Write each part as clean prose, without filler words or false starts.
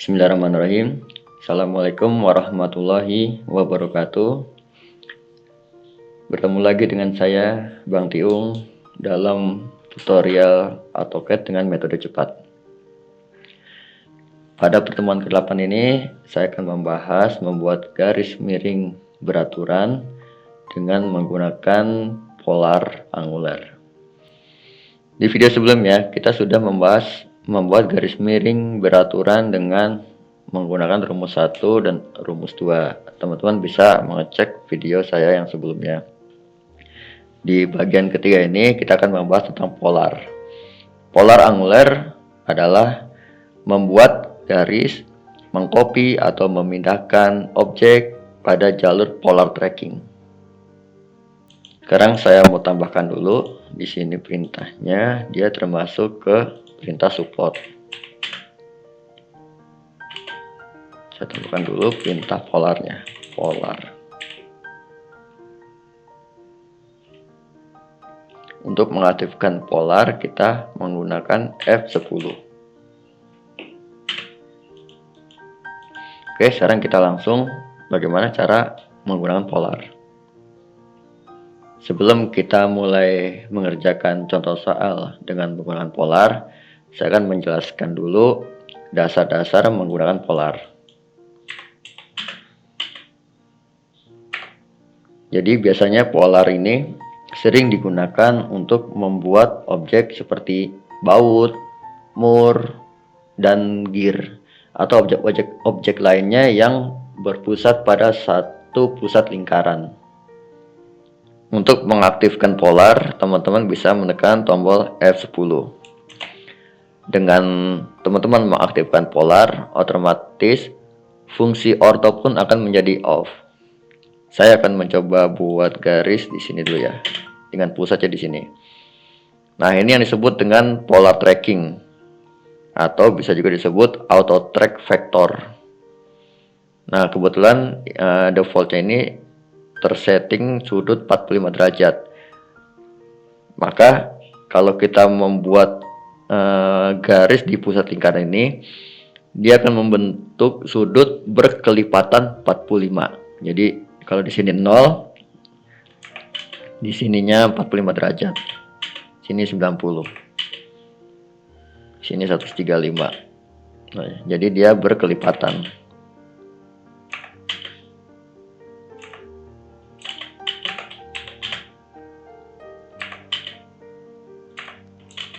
Bismillahirrahmanirrahim. Assalamualaikum warahmatullahi wabarakatuh. Bertemu lagi dengan saya, Bang Tiung, dalam tutorial AutoCAD dengan metode cepat. Pada pertemuan ke-8 ini, saya akan membahas membuat garis miring beraturan dengan menggunakan polar angular. Di video sebelumnya, kita sudah membahas membuat garis miring beraturan dengan menggunakan rumus 1 dan rumus 2. Teman-teman bisa mengecek video saya yang sebelumnya. Di bagian ketiga ini kita akan membahas tentang polar. Polar angular adalah membuat garis, mengcopy atau memindahkan objek pada jalur polar tracking. Sekarang saya mau tambahkan dulu di sini perintahnya, dia termasuk ke perintah support. Saya tambahkan dulu perintah polarnya, polar. Untuk mengaktifkan polar kita menggunakan F10. Oke, sekarang kita langsung bagaimana cara menggunakan polar. Sebelum kita mulai mengerjakan contoh soal dengan menggunakan polar, saya akan menjelaskan dulu dasar-dasar menggunakan polar. Jadi biasanya polar ini sering digunakan untuk membuat objek seperti baut, mur, dan gear, atau objek lainnya yang berpusat pada satu pusat lingkaran. Untuk mengaktifkan polar, teman-teman bisa menekan tombol F10. Dengan teman-teman mengaktifkan polar, otomatis fungsi ortho pun akan menjadi off. Saya akan mencoba buat garis di sini dulu ya, dengan pusatnya di sini. Nah, ini yang disebut dengan polar tracking, atau bisa juga disebut auto track vector. Nah, kebetulan defaultnya ini tersetting sudut 45 derajat. Maka kalau kita membuat garis di pusat lingkaran ini, dia akan membentuk sudut berkelipatan 45. Jadi kalau di sini 0, di sininya 45 derajat. Sini 90. Sini 135. Nah, jadi dia berkelipatan.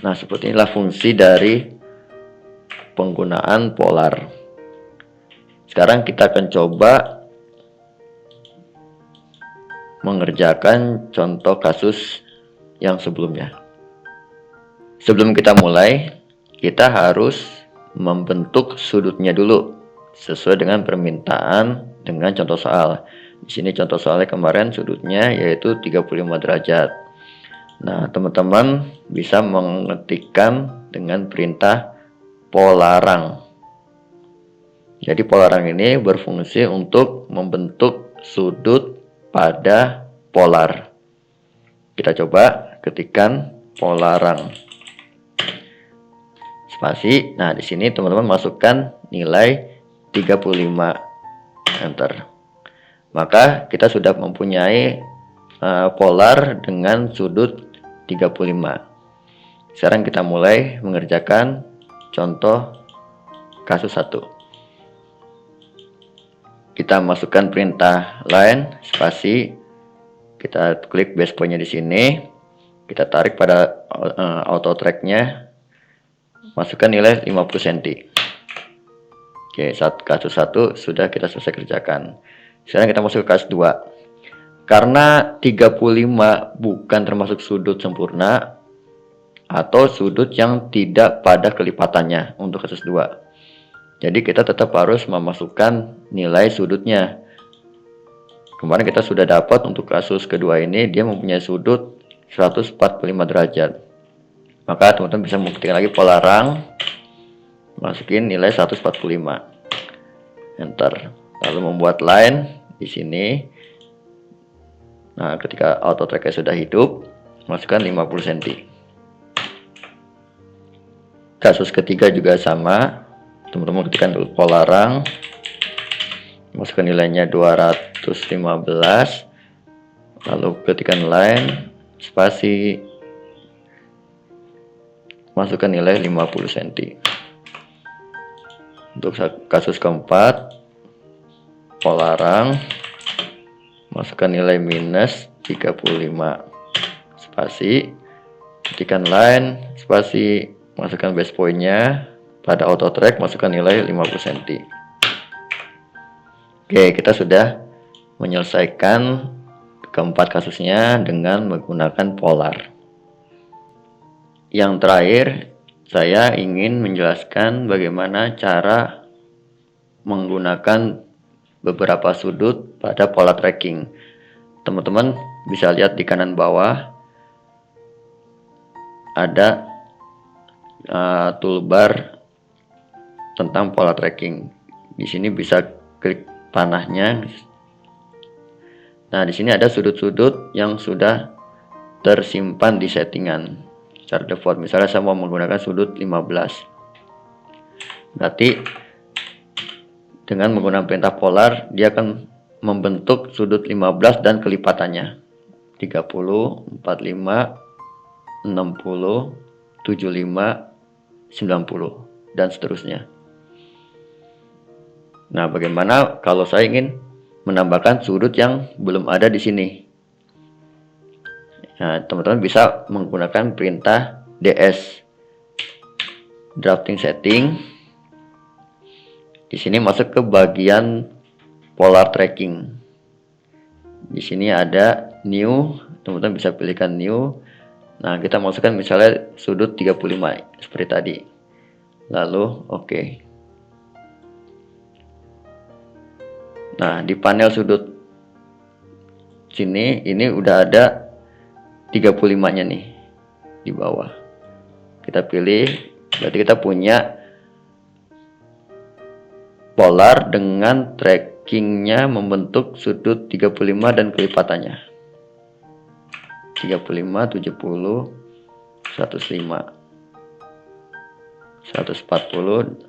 Nah, seperti inilah fungsi dari penggunaan polar. Sekarang kita akan coba mengerjakan contoh kasus yang sebelumnya. Sebelum kita mulai, kita harus membentuk sudutnya dulu sesuai dengan permintaan dengan contoh soal. Di sini contoh soalnya kemarin sudutnya yaitu 35 derajat. Nah, teman-teman bisa mengetikkan dengan perintah polarang. Jadi polarang ini berfungsi untuk membentuk sudut pada polar. Kita coba ketikkan polarang. Spasi. Nah, di sini teman-teman masukkan nilai 35, enter. Maka kita sudah mempunyai polar dengan sudut 35. Sekarang kita mulai mengerjakan contoh kasus 1. Kita masukkan perintah line, spasi, kita klik base point-nya di sini, kita tarik pada auto track-nya, masukkan nilai 50 cm. Oke, kasus 1 sudah kita selesai kerjakan. Sekarang kita masuk ke kasus 2. Karena 35 bukan termasuk sudut sempurna atau sudut yang tidak pada kelipatannya untuk kasus 2. Jadi kita tetap harus memasukkan nilai sudutnya. Kemarin kita sudah dapat untuk kasus kedua ini dia mempunyai sudut 145 derajat. Maka teman-teman bisa mengetikkan lagi polarang, masukin nilai 145, enter. Lalu membuat line di sini. Nah, ketika auto track sudah hidup, masukkan 50 cm. Kasus ketiga juga sama. Teman-teman ketikkan dulu Polarang, masukkan nilainya 215, lalu ketikkan line, spasi, masukkan nilai 50 cm. Untuk kasus keempat, Polarang, masukkan nilai minus 35, spasi, ketikkan line, spasi, masukkan base pointnya. Pada auto track masukkan nilai 50 cm. Oke, kita sudah menyelesaikan keempat kasusnya dengan menggunakan polar. Yang terakhir, saya ingin menjelaskan bagaimana cara menggunakan beberapa sudut pada pola tracking. Teman-teman bisa lihat di kanan bawah ada toolbar tentang pola tracking. Di sini bisa klik panahnya. Nah, di sini ada sudut-sudut yang sudah tersimpan di settingan secara default. Misalnya saya mau menggunakan sudut 15. Berarti dengan menggunakan perintah polar, dia akan membentuk sudut 15 dan kelipatannya. 30, 45, 60, 75, 90 dan seterusnya. Nah, bagaimana kalau saya ingin menambahkan sudut yang belum ada di sini? Nah, teman-teman bisa menggunakan perintah ds, drafting setting. Di sini masuk ke bagian polar tracking. Di sini ada new, teman-teman bisa pilihkan new. Nah, kita masukkan misalnya sudut 35 seperti tadi. Lalu oke. Nah, di panel sudut sini ini udah ada 35-nya nih di bawah. Kita pilih, berarti kita punya polar dengan trackingnya membentuk sudut 35 dan kelipatannya. 35, 70, 105, 140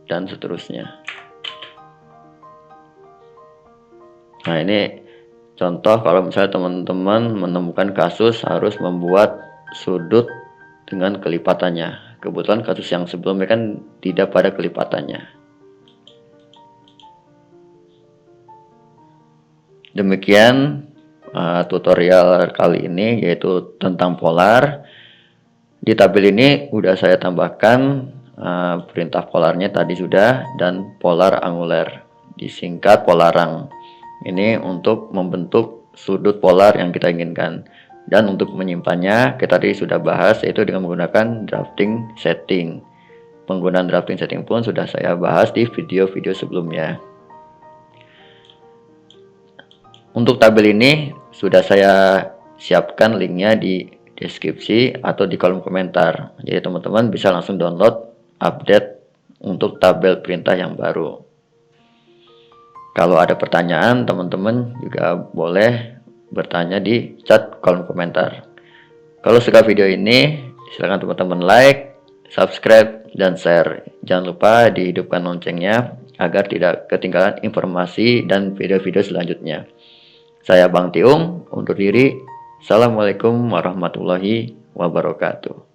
dan seterusnya. Nah, ini contoh kalau misalnya teman-teman menemukan kasus harus membuat sudut dengan kelipatannya. Kebetulan kasus yang sebelumnya kan tidak pada kelipatannya. Demikian tutorial kali ini, yaitu tentang polar. Di tabel ini udah saya tambahkan perintah polarnya tadi sudah, dan polar angular, disingkat Polarang. Ini untuk membentuk sudut polar yang kita inginkan. Dan untuk menyimpannya, kita tadi sudah bahas, yaitu dengan menggunakan drafting setting. Penggunaan drafting setting pun sudah saya bahas di video-video sebelumnya. Untuk tabel ini sudah saya siapkan linknya di deskripsi atau di kolom komentar. Jadi teman-teman bisa langsung download update untuk tabel perintah yang baru. Kalau ada pertanyaan, teman-teman juga boleh bertanya di chat kolom komentar. Kalau suka video ini, silakan teman-teman like, subscribe, dan share. Jangan lupa dihidupkan loncengnya agar tidak ketinggalan informasi dan video-video selanjutnya. Saya Bang Tiung, undur diri. Assalamualaikum warahmatullahi wabarakatuh.